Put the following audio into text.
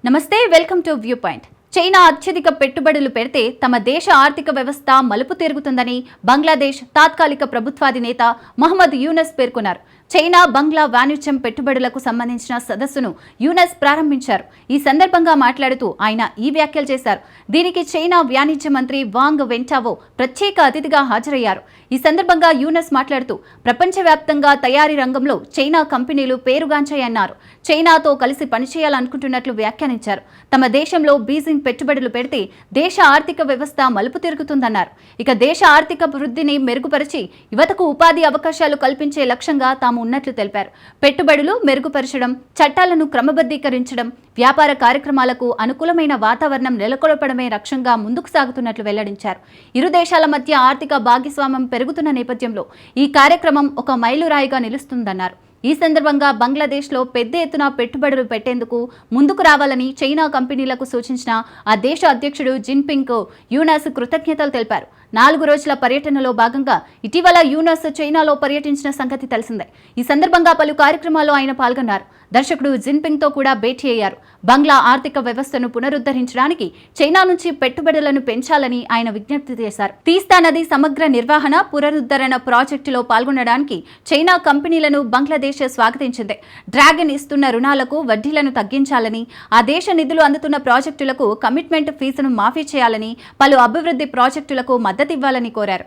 నమస్తే, welcome to view point. China అత్యధిక పెట్టుబడులు పెడితే తమ దేశ ఆర్థిక వ్యవస్థ మలుపు తిరుగుతుందని బంగ్లాదేశ్ తాత్కాలిక ప్రభుత్వాధినేత మహమ్మద్ యూనస్ పేర్కొన్నారు. చైనా బంగ్లా వాణిజ్యం పెట్టుబడులకు సంబంధించిన సదస్సును యూనస్ ప్రారంభించారు. ఈ సందర్భంగా మాట్లాడుతూ ఆయన ఈ వ్యాఖ్యలు చేశారు. దీనికి చైనా వాణిజ్య మంత్రి వాంగ్ వెంటావో ప్రత్యేక అతిథిగా హాజరయ్యారు. ఈ సందర్భంగా యూనస్ మాట్లాడుతూ ప్రపంచవ్యాప్తంగా తయారీ రంగంలో చైనా కంపెనీలు పేరుగాంచాయన్నారు. చైనాతో కలిసి పనిచేయాలనుకుంటున్నట్లు వ్యాఖ్యానించారు. తమ దేశంలో బీజింగ్ పెట్టుబడులు పెడితే దేశ ఆర్థిక వ్యవస్థ మలుపు తిరుగుతుందన్నారు. ఇక దేశ ఆర్థిక వృద్ధిని మెరుగుపరిచి యువతకు ఉపాధి అవకాశాలు కల్పించే లక్ష్యంగా తాము ఉన్నట్లు తెలిపారు. పెట్టుబడులు మెరుగుపరచడం, చట్టాలను క్రమబద్ధీకరించడం, వ్యాపార కార్యక్రమాలకు అనుకూలమైన వాతావరణం నెలకొల్పడమే లక్ష్యంగా ముందుకు సాగుతున్నట్లు వెల్లడించారు. ఇరు దేశాల మధ్య ఆర్థిక భాగస్వామ్యం పెరుగుతున్న నేపథ్యంలో ఈ కార్యక్రమం ఒక మైలురాయిగా నిలుస్తుందన్నారు. ఈ సందర్భంగా బంగ్లాదేశ్లో పెద్ద ఎత్తున పెట్టుబడులు పెట్టేందుకు ముందుకు రావాలని చైనా కంపెనీలకు సూచించిన ఆ దేశ అధ్యక్షుడు జిన్పింగ్కు యూనస్ కృతజ్ఞతలు తెలిపారు. 4 రోజుల పర్యటనలో భాగంగా ఇటీవల యూనస్ చైనాలో పర్యటించిన సంగతి తెలిసిందే. ఈ సందర్భంగా పలు కార్యక్రమాల్లో ఆయన పాల్గొన్నారు. దర్శకుడు జిన్పింగ్తో కూడా భేటీ అయ్యారు. బంగ్లా ఆర్థిక వ్యవస్థను పునరుద్ధరించడానికి చైనా నుంచి పెట్టుబడులను పెంచాలని ఆయన విజ్ఞప్తి చేశారు. తీస్తా నది సమగ్ర నిర్వహణ పునరుద్ధరణ ప్రాజెక్టులో పాల్గొనడానికి చైనా కంపెనీలను బంగ్లాదేశ్ స్వాగతించింది. డ్రాగన్ ఇస్తున్న రుణాలకు వడ్డీలను తగ్గించాలని, ఆ దేశ నిధులు అందుతున్న ప్రాజెక్టులకు కమిట్మెంట్ ఫీజును మాఫీ చేయాలని, పలు అభివృద్ధి ప్రాజెక్టులకు మద్దతివ్వాలని కోరారు.